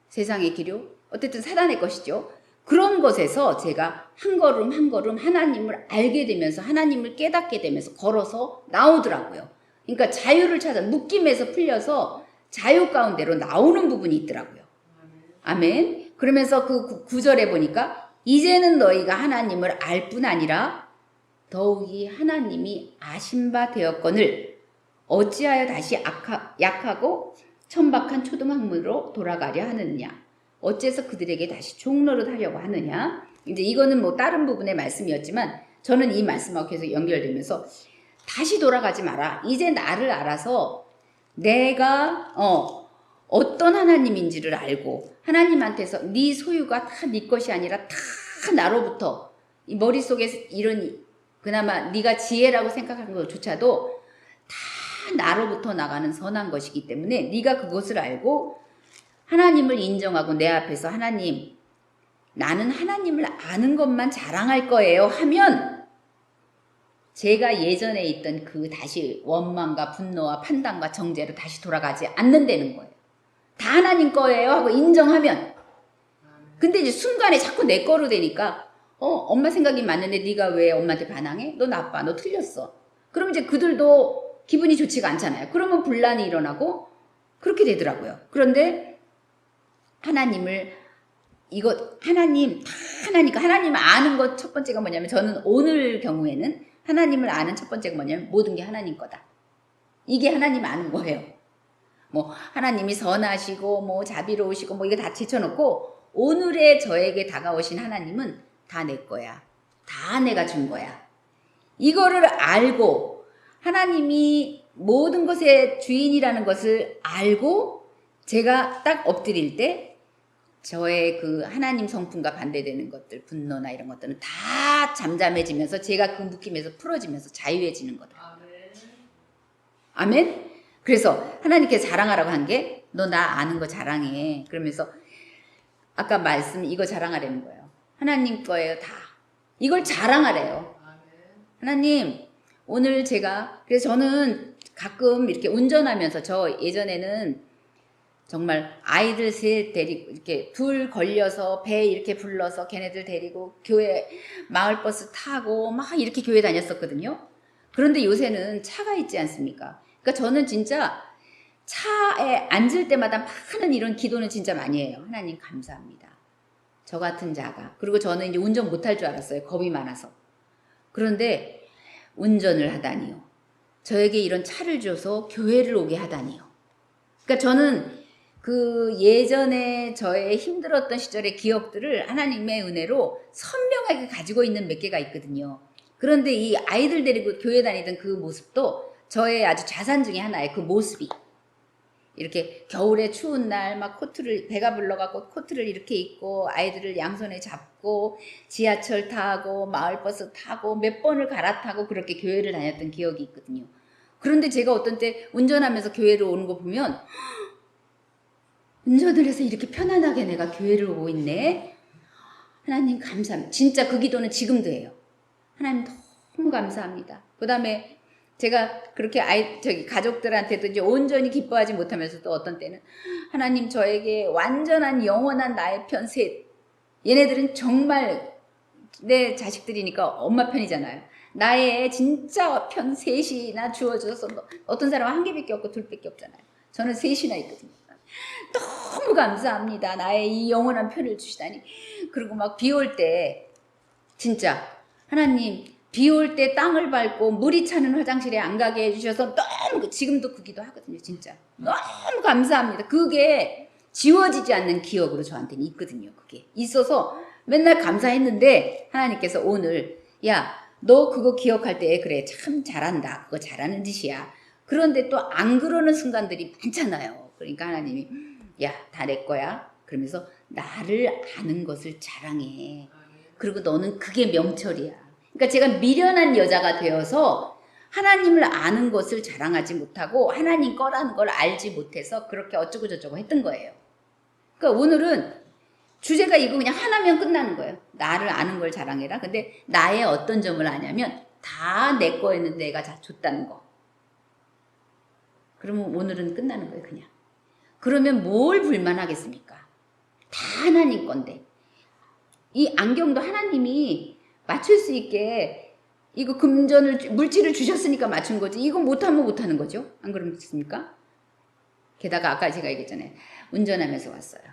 Speaker 1: 세상의 기료, 어쨌든 사단의 것이죠. 그런 것에서 제가 한 걸음 한 걸음 하나님을 알게 되면서 하나님을 깨닫게 되면서 걸어서 나오더라고요. 그러니까 자유를 찾아 묶임에서 풀려서 자유 가운데로 나오는 부분이 있더라고요. 아멘. 그러면서 그 구절에 보니까 이제는 너희가 하나님을 알 뿐 아니라 더욱이 하나님이 아신 바 되었거늘 어찌하여 다시 약하고 천박한 초등학문으로 돌아가려 하느냐. 어째서 그들에게 다시 종노릇 하려고 하느냐. 이제 이거는 뭐 다른 부분의 말씀이었지만 저는 이 말씀하고 계속 연결되면서 다시 돌아가지 마라. 이제 나를 알아서 내가 어떤 하나님인지를 알고 하나님한테서 네 소유가 다 네 것이 아니라 다 나로부터 이 머릿속에 이런 그나마 네가 지혜라고 생각하는 것조차도 다 나로부터 나가는 선한 것이기 때문에 네가 그것을 알고 하나님을 인정하고 내 앞에서 하나님 나는 하나님을 아는 것만 자랑할 거예요 하면 제가 예전에 있던 그 다시 원망과 분노와 판단과 정죄로 다시 돌아가지 않는다는 거예요. 다 하나님 거예요 하고 인정하면. 근데 이제 순간에 자꾸 내 거로 되니까 엄마 생각이 맞는데 네가 왜 엄마한테 반항해? 너 나빠. 너 틀렸어. 그럼 이제 그들도 기분이 좋지가 않잖아요. 그러면 분란이 일어나고 그렇게 되더라고요. 그런데 하나님을 하나님 다 하나니까 하나님을 아는 것 첫 번째가 뭐냐면 저는 오늘 경우에는 하나님을 아는 첫 번째가 뭐냐면 모든 게 하나님 거다. 이게 하나님 아는 거예요. 뭐 하나님이 선하시고 뭐 자비로우시고 뭐 이거 다 제쳐놓고 오늘의 저에게 다가오신 하나님은 다 내 거야. 다 내가 준 거야. 이거를 알고 하나님이 모든 것의 주인이라는 것을 알고 제가 딱 엎드릴 때 저의 그 하나님 성품과 반대되는 것들, 분노나 이런 것들은 다 잠잠해지면서 제가 그 묶임에서 풀어지면서 자유해지는 거다. 아멘? 그래서 하나님께서 자랑하라고 한 게 너 나 아는 거 자랑해. 그러면서 아까 말씀 이거 자랑하라는 거예요. 하나님 거예요 다. 이걸 자랑하래요. 하나님 오늘 그래서 저는 가끔 이렇게 운전하면서 저 예전에는 정말 아이들 셋 데리고 이렇게 둘 걸려서 배 이렇게 불러서 걔네들 데리고 교회 마을버스 타고 막 이렇게 교회 다녔었거든요. 그런데 요새는 차가 있지 않습니까? 그러니까 저는 진짜 차에 앉을 때마다 많은 이런 기도는 진짜 많이 해요. 하나님 감사합니다. 저 같은 자가. 그리고 저는 이제 운전 못할 줄 알았어요. 겁이 많아서. 그런데 운전을 하다니요. 저에게 이런 차를 줘서 교회를 오게 하다니요. 그러니까 저는 그 예전에 저의 힘들었던 시절의 기억들을 하나님의 은혜로 선명하게 가지고 있는 몇 개가 있거든요. 그런데 이 아이들 데리고 교회 다니던 그 모습도 저의 아주 자산 중에 하나예요. 그 모습이. 이렇게 겨울에 추운 날 막 코트를 배가 불러갖고 코트를 이렇게 입고 아이들을 양손에 잡고 지하철 타고 마을버스 타고 몇 번을 갈아타고 그렇게 교회를 다녔던 기억이 있거든요. 그런데 제가 어떤 때 운전하면서 교회를 오는 거 보면 운전을 해서 이렇게 편안하게 내가 교회를 오고 있네. 하나님 감사합니다. 진짜 그 기도는 지금도 해요. 하나님 너무 감사합니다. 그 다음에 제가 그렇게 가족들한테도 이제 온전히 기뻐하지 못하면서도 어떤 때는 하나님 저에게 완전한 영원한 나의 편 셋. 얘네들은 정말 내 자식들이니까 엄마 편이잖아요. 나의 진짜 편 셋이나 주어져서 어떤 사람은 한 개밖에 없고 둘밖에 없잖아요. 저는 셋이나 있거든요. 너무 감사합니다. 나의 이 영원한 편을 주시다니. 그리고 막 비 올 때 진짜 하나님 비 올 때 땅을 밟고 물이 차는 화장실에 안 가게 해주셔서 너무 지금도 그 기도 하거든요. 진짜 너무 감사합니다. 그게 지워지지 않는 기억으로 저한테는 있거든요. 그게 있어서 맨날 감사했는데 하나님께서 오늘 야 너 그거 기억할 때 그래 참 잘한다. 그거 잘하는 짓이야. 그런데 또 안 그러는 순간들이 많잖아요. 그러니까 하나님이 야 다 내 거야. 그러면서 나를 아는 것을 자랑해. 그리고 너는 그게 명철이야. 그러니까 제가 미련한 여자가 되어서 하나님을 아는 것을 자랑하지 못하고 하나님 거라는 걸 알지 못해서 그렇게 어쩌고 저쩌고 했던 거예요. 그러니까 오늘은 주제가 이거 그냥 하나면 끝나는 거예요. 나를 아는 걸 자랑해라. 근데 나의 어떤 점을 아냐면 다 내 거였는데 내가 다 줬다는 거. 그러면 오늘은 끝나는 거예요. 그냥. 그러면 뭘 불만하겠습니까? 다 하나님 건데. 이 안경도 하나님이 맞출 수 있게 이거 물질을 주셨으니까 맞춘 거지. 이거 못하면 못하는 거죠. 안 그렇습니까? 게다가 아까 제가 얘기했잖아요. 운전하면서 왔어요.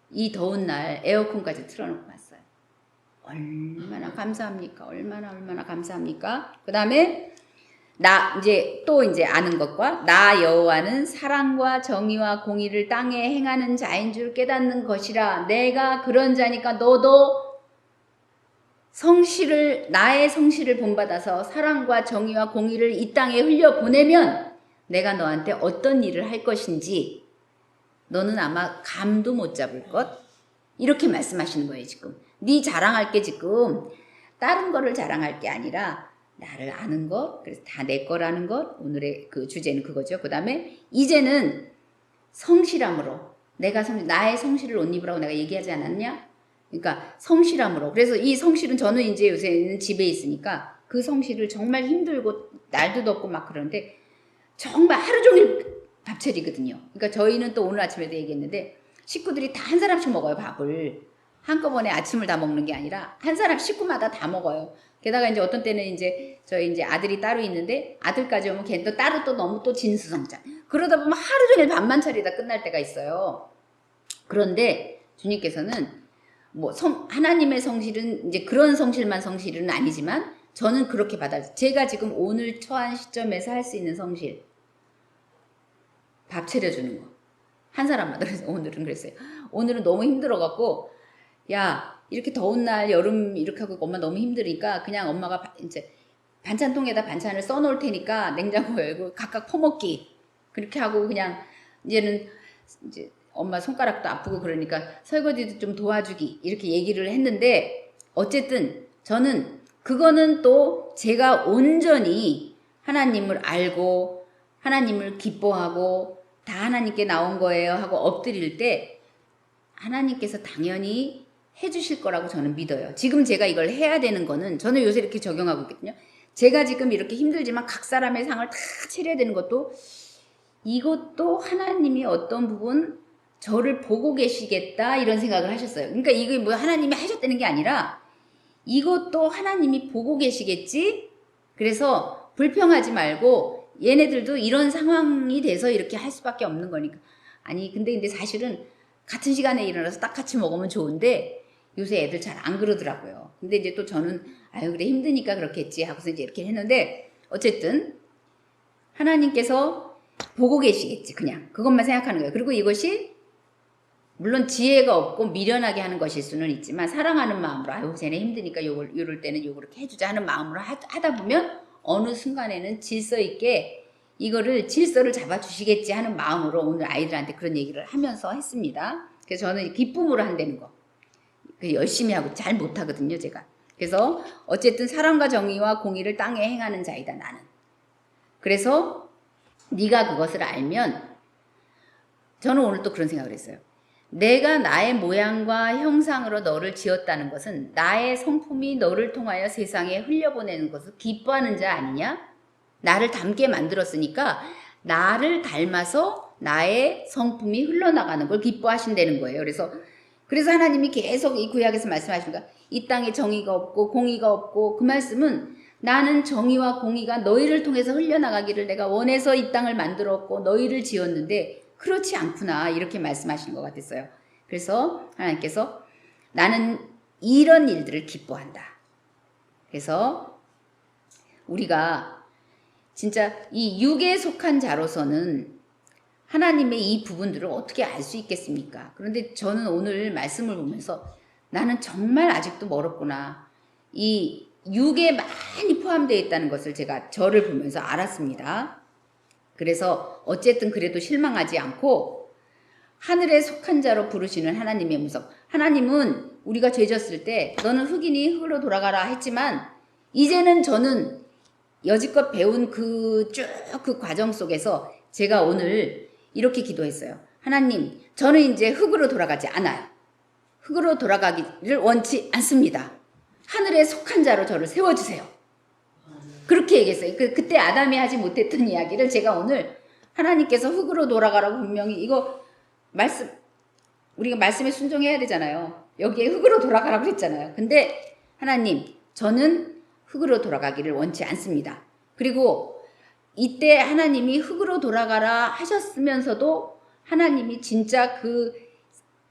Speaker 1: 이 더운 날 에어컨까지 틀어놓고 왔어요. 얼마나 감사합니까? 얼마나 감사합니까? 그 다음에 이제 아는 것과 나 여호와는 사랑과 정의와 공의를 땅에 행하는 자인 줄 깨닫는 것이라. 내가 그런 자니까 너도 나의 성실을 본받아서 사랑과 정의와 공의를 이 땅에 흘려보내면 내가 너한테 어떤 일을 할 것인지 너는 아마 감도 못 잡을 것. 이렇게 말씀하시는 거예요. 지금 네 자랑할 게 지금 다른 거를 자랑할 게 아니라 나를 아는 것. 그래서 다 내 거라는 것. 오늘의 그 주제는 그거죠. 그 다음에 이제는 성실함으로 나의 성실을 옷 입으라고 내가 얘기하지 않았냐? 그러니까 성실함으로. 그래서 이 성실은 저는 이제 요새는 집에 있으니까 그 성실을 정말 힘들고 날도 덥고 막 그러는데 정말 하루 종일 밥 차리거든요. 그러니까 저희는 또 오늘 아침에도 얘기했는데 식구들이 다 한 사람씩 먹어요. 밥을. 한꺼번에 아침을 다 먹는 게 아니라 한 사람 식구마다 다 먹어요. 게다가 이제 어떤 때는 이제 저희 이제 아들이 따로 있는데 아들까지 오면 걔 또 따로 또 너무 또 진수성찬. 그러다 보면 하루 종일 밥만 차리다 끝날 때가 있어요. 그런데 주님께서는 하나님의 성실은 이제 그런 성실은 아니지만 저는 그렇게 받아들여요. 제가 지금 오늘 처한 시점에서 할 수 있는 성실. 밥 차려주는 거. 한 사람마다. 그래서 오늘은 그랬어요. 오늘은 너무 힘들어갖고 야 이렇게 더운 날 여름 이렇게 하고 엄마 너무 힘드니까 그냥 엄마가 이제 반찬통에다 반찬을 써놓을 테니까 냉장고 열고 각각 퍼먹기 그렇게 하고 그냥 이제는 이제 엄마 손가락도 아프고 그러니까 설거지도 좀 도와주기 이렇게 얘기를 했는데 어쨌든 저는 그거는 또 제가 온전히 하나님을 알고 하나님을 기뻐하고 다 하나님께 나온 거예요 하고 엎드릴 때 하나님께서 당연히 해주실 거라고 저는 믿어요. 지금 제가 이걸 해야 되는 거는 저는 요새 이렇게 적용하고 있거든요. 제가 지금 이렇게 힘들지만 각 사람의 상을 다 차려야 되는 것도 이것도 하나님이 어떤 부분 저를 보고 계시겠다 이런 생각을 하셨어요. 그러니까 이게 뭐 하나님이 하셨다는 게 아니라 이것도 하나님이 보고 계시겠지. 그래서 불평하지 말고 얘네들도 이런 상황이 돼서 이렇게 할 수밖에 없는 거니까. 아니 근데 사실은 같은 시간에 일어나서 딱 같이 먹으면 좋은데 요새 애들 잘 안 그러더라고요. 근데 이제 또 저는 아유 그래 힘드니까 그렇겠지 하고서 이제 이렇게 했는데 어쨌든 하나님께서 보고 계시겠지. 그냥 그것만 생각하는 거예요. 그리고 이것이 물론 지혜가 없고 미련하게 하는 것일 수는 있지만 사랑하는 마음으로 아유 쟤네 힘드니까 요럴 때는 요렇게 해주자 하는 마음으로 하다 보면 어느 순간에는 질서 있게 이거를 질서를 잡아주시겠지 하는 마음으로 오늘 아이들한테 그런 얘기를 하면서 했습니다. 그래서 저는 기쁨으로 한다는 거 열심히 하고 잘 못하거든요 제가. 그래서 어쨌든 사랑과 정의와 공의를 땅에 행하는 자이다 나는. 그래서 네가 그것을 알면 저는 오늘 또 그런 생각을 했어요. 내가 나의 모양과 형상으로 너를 지었다는 것은 나의 성품이 너를 통하여 세상에 흘려보내는 것을 기뻐하는 자 아니냐? 나를 닮게 만들었으니까 나를 닮아서 나의 성품이 흘러나가는 걸 기뻐하신다는 거예요. 그래서 하나님이 계속 이 구약에서 말씀하십니다. 이 땅에 정의가 없고 공의가 없고 그 말씀은 나는 정의와 공의가 너희를 통해서 흘려나가기를 내가 원해서 이 땅을 만들었고 너희를 지었는데 그렇지 않구나 이렇게 말씀하신 것 같았어요. 그래서 하나님께서 나는 이런 일들을 기뻐한다. 그래서 우리가 진짜 이 육에 속한 자로서는 하나님의 이 부분들을 어떻게 알 수 있겠습니까? 그런데 저는 오늘 말씀을 보면서 나는 정말 아직도 멀었구나. 이 육에 많이 포함되어 있다는 것을 제가 저를 보면서 알았습니다. 그래서 어쨌든 그래도 실망하지 않고 하늘에 속한 자로 부르시는 하나님의 음성. 하나님은 우리가 죄졌을 때 너는 흙이니 흙으로 돌아가라 했지만 이제는 저는 여지껏 배운 그 쭉 그 과정 속에서 제가 오늘 이렇게 기도했어요. 하나님, 저는 이제 흙으로 돌아가지 않아요. 흙으로 돌아가기를 원치 않습니다. 하늘에 속한 자로 저를 세워주세요. 그렇게 얘기했어요. 그때 아담이 하지 못했던 이야기를 제가 오늘 하나님께서 흙으로 돌아가라고 분명히 이거 우리가 말씀에 순종해야 되잖아요. 여기에 흙으로 돌아가라고 했잖아요. 근데 하나님, 저는 흙으로 돌아가기를 원치 않습니다. 그리고 이때 하나님이 흙으로 돌아가라 하셨으면서도 하나님이 진짜 그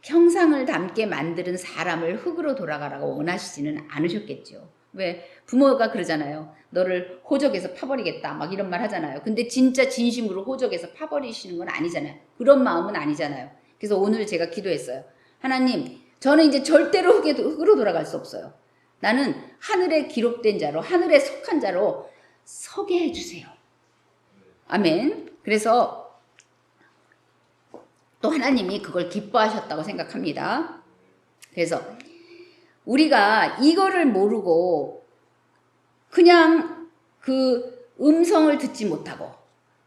Speaker 1: 형상을 담게 만드는 사람을 흙으로 돌아가라고 원하시지는 않으셨겠죠. 왜? 부모가 그러잖아요. 너를 호적에서 파버리겠다 막 이런 말 하잖아요. 근데 진짜 진심으로 호적에서 파버리시는 건 아니잖아요. 그런 마음은 아니잖아요. 그래서 오늘 제가 기도했어요. 하나님, 저는 이제 절대로 흙으로 돌아갈 수 없어요. 나는 하늘에 기록된 자로, 하늘에 속한 자로 서게 해주세요. 아멘. 그래서 또 하나님이 그걸 기뻐하셨다고 생각합니다. 그래서 우리가 이거를 모르고 그냥 그 음성을 듣지 못하고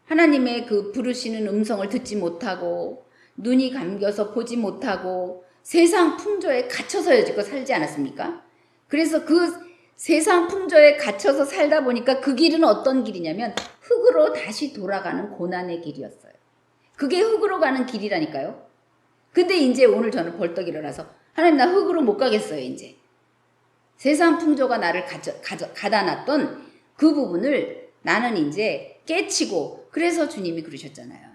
Speaker 1: 하나님의 그 부르시는 음성을 듣지 못하고 눈이 감겨서 보지 못하고 세상 풍조에 갇혀서 여지껏 살지 않았습니까? 그래서 그 세상 풍조에 갇혀서 살다 보니까 그 길은 어떤 길이냐면 흙으로 다시 돌아가는 고난의 길이었어요. 그게 흙으로 가는 길이라니까요. 근데 이제 오늘 저는 벌떡 일어나서 하나님 나 흙으로 못 가겠어요 이제. 세상 풍조가 나를 가다 놨던 그 부분을 나는 이제 깨치고 그래서 주님이 그러셨잖아요.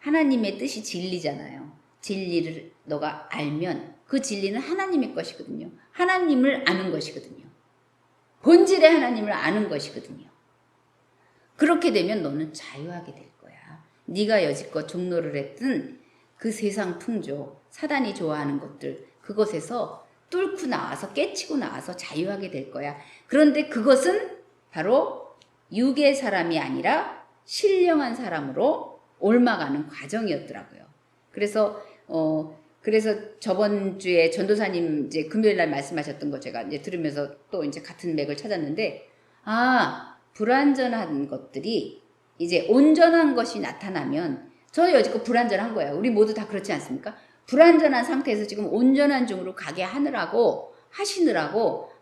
Speaker 1: 하나님의 뜻이 진리잖아요. 진리를 너가 알면 그 진리는 하나님의 것이거든요. 하나님을 아는 것이거든요. 본질의 하나님을 아는 것이거든요. 그렇게 되면 너는 자유하게 될 거야. 네가 여지껏 종노를 했던 그 세상 풍조, 사단이 좋아하는 것들 그것에서 뚫고 나와서 깨치고 나와서 자유하게 될 거야. 그런데 그것은 바로 육의 사람이 아니라 신령한 사람으로 옮아가는 과정이었더라고요. 그래서 저번 주에 전도사님 이제 금요일 날 말씀하셨던 거 제가 이제 들으면서 또 이제 같은 맥을 찾았는데, 불완전한 것들이 이제 온전한 것이 나타나면, 저는 여지껏 불완전한 거예요. 우리 모두 다 그렇지 않습니까? 불완전한 상태에서 지금 온전한 중으로 가게 하시느라고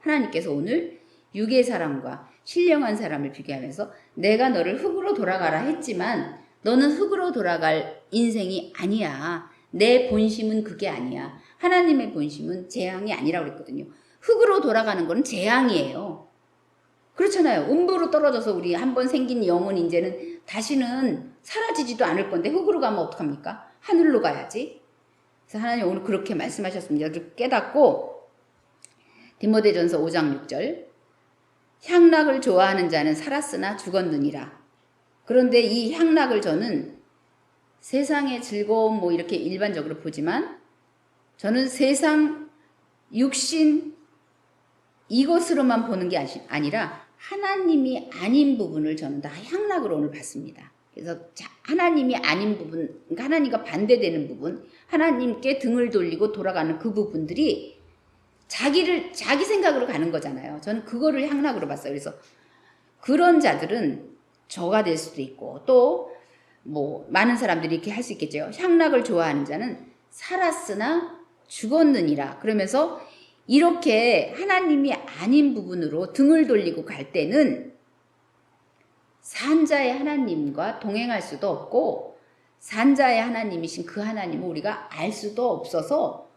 Speaker 1: 하나님께서 오늘 육의 사람과 신령한 사람을 비교하면서 내가 너를 흙으로 돌아가라 했지만 너는 흙으로 돌아갈 인생이 아니야. 내 본심은 그게 아니야. 하나님의 본심은 재앙이 아니라고 그랬거든요. 흙으로 돌아가는 건 재앙이에요. 그렇잖아요. 음부로 떨어져서 우리 한번 생긴 영혼 이제는 다시는 사라지지도 않을 건데 흙으로 가면 어떡합니까? 하늘로 가야지. 그래서 하나님 오늘 그렇게 말씀하셨습니다. 깨닫고 디모데전서 5장 6절 향락을 좋아하는 자는 살았으나 죽었느니라. 그런데 이 향락을 저는 세상의 즐거움 뭐 이렇게 일반적으로 보지만 저는 세상 육신 이것으로만 보는 게 아니라 하나님이 아닌 부분을 저는 다 향락으로 오늘 봤습니다. 그래서 하나님이 아닌 부분, 하나님과 반대되는 부분, 하나님께 등을 돌리고 돌아가는 그 부분들이 자기 생각으로 가는 거잖아요. 저는 그거를 향락으로 봤어요. 그래서 그런 자들은 저가 될 수도 있고 또 뭐 많은 사람들이 이렇게 할 수 있겠죠. 향락을 좋아하는 자는 살았으나 죽었느니라. 그러면서 이렇게 하나님이 아닌 부분으로 등을 돌리고 갈 때는 산자의 하나님과 동행할 수도 없고 산자의 하나님이신 그 하나님을 우리가 알 수도 없어서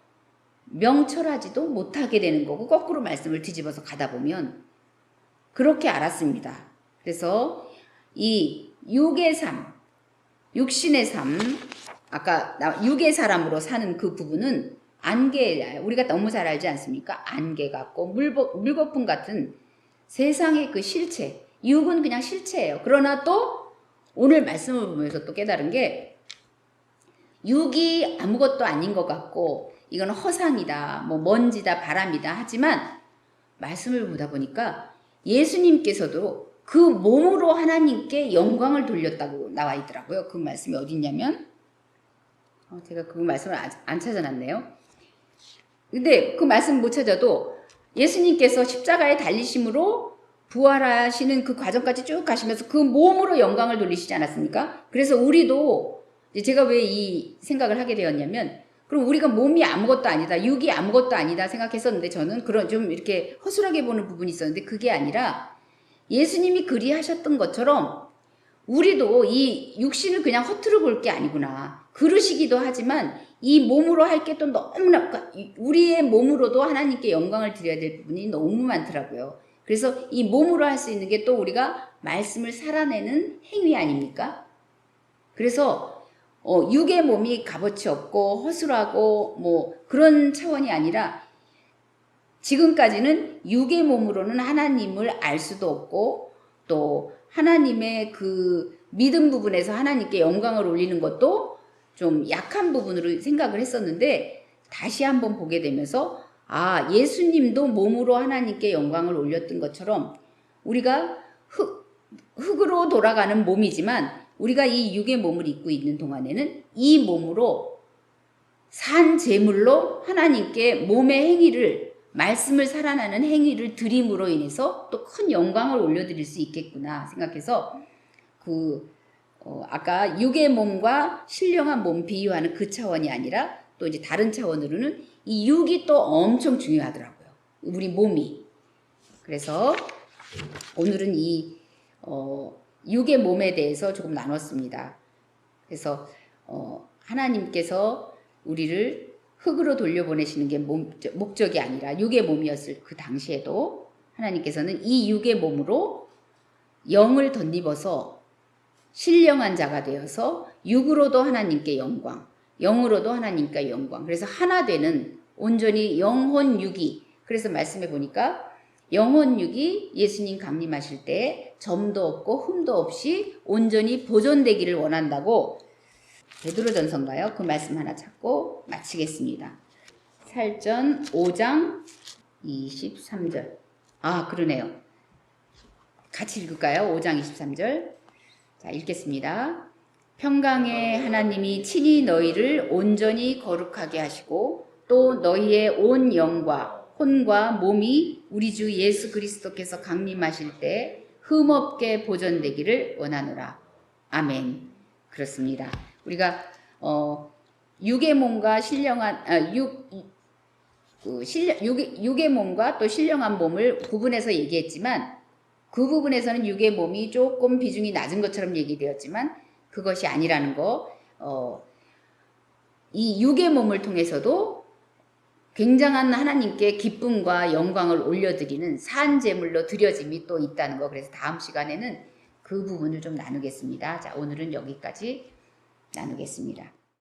Speaker 1: 명철하지도 못하게 되는 거고 거꾸로 말씀을 뒤집어서 가다 보면 그렇게 알았습니다. 그래서 이 육의 삶, 육신의 삶, 아까 육의 사람으로 사는 그 부분은 안개, 우리가 너무 잘 알지 않습니까? 안개 같고 물거품 같은 세상의 그 실체, 육은 그냥 실체예요. 그러나 또 오늘 말씀을 보면서 또 깨달은 게 육이 아무것도 아닌 것 같고 이건 허상이다, 뭐 먼지다, 바람이다 하지만 말씀을 보다 보니까 예수님께서도 그 몸으로 하나님께 영광을 돌렸다고 나와 있더라고요. 그 말씀이 어디 있냐면 제가 그 말씀을 안 찾아놨네요. 근데 그 말씀 못 찾아도 예수님께서 십자가에 달리심으로 부활하시는 그 과정까지 쭉 가시면서 그 몸으로 영광을 돌리시지 않았습니까? 그래서 우리도 제가 왜 이 생각을 하게 되었냐면 그럼 우리가 몸이 아무것도 아니다, 육이 아무것도 아니다 생각했었는데 저는 그런 좀 이렇게 허술하게 보는 부분이 있었는데 그게 아니라 예수님이 그리하셨던 것처럼 우리도 이 육신을 그냥 허투루 볼 게 아니구나. 그러시기도 하지만 이 몸으로 할 게 또 너무나 우리의 몸으로도 하나님께 영광을 드려야 될 부분이 너무 많더라고요. 그래서 이 몸으로 할 수 있는 게 또 우리가 말씀을 살아내는 행위 아닙니까? 그래서 육의 몸이 값어치 없고 허술하고 뭐 그런 차원이 아니라 지금까지는 육의 몸으로는 하나님을 알 수도 없고 또 하나님의 그 믿음 부분에서 하나님께 영광을 올리는 것도 좀 약한 부분으로 생각을 했었는데 다시 한번 보게 되면서 예수님도 몸으로 하나님께 영광을 올렸던 것처럼 우리가 흙으로 돌아가는 몸이지만 우리가 이 육의 몸을 입고 있는 동안에는 이 몸으로 산 제물로 하나님께 몸의 행위를 말씀을 살아나는 행위를 드림으로 인해서 또 큰 영광을 올려드릴 수 있겠구나 생각해서 아까 육의 몸과 신령한 몸 비유하는 그 차원이 아니라 또 이제 다른 차원으로는 이 육이 또 엄청 중요하더라고요. 우리 몸이. 그래서 오늘은 이 육의 몸에 대해서 조금 나눴습니다. 그래서 하나님께서 우리를 흙으로 돌려보내시는 게 목적이 아니라 육의 몸이었을 그 당시에도 하나님께서는 이 육의 몸으로 영을 덧입어서 신령한 자가 되어서 육으로도 하나님께 영광, 영으로도 하나님께 영광. 그래서 하나 되는 온전히 영혼 육이. 그래서 말씀해 보니까 영혼 육이 예수님 강림하실 때 점도 없고 흠도 없이 온전히 보존되기를 원한다고 베드로전서인가요? 그 말씀 하나 찾고 마치겠습니다. 살전 5장 23절. 그러네요. 같이 읽을까요? 5장 23절. 자, 읽겠습니다. 평강의 하나님이 친히 너희를 온전히 거룩하게 하시고 또 너희의 온 영과 혼과 몸이 우리 주 예수 그리스도께서 강림하실 때 흠없게 보존되기를 원하노라. 아멘. 그렇습니다. 우리가 육의 몸과 신령한 육의 몸과 또 신령한 몸을 구분해서 얘기했지만 그 부분에서는 육의 몸이 조금 비중이 낮은 것처럼 얘기되었지만 그것이 아니라는 거. 이 육의 몸을 통해서도 굉장한 하나님께 기쁨과 영광을 올려드리는 산 제물로 드려짐이 또 있다는 거. 그래서 다음 시간에는 그 부분을 좀 나누겠습니다. 자, 오늘은 여기까지 나누겠습니다.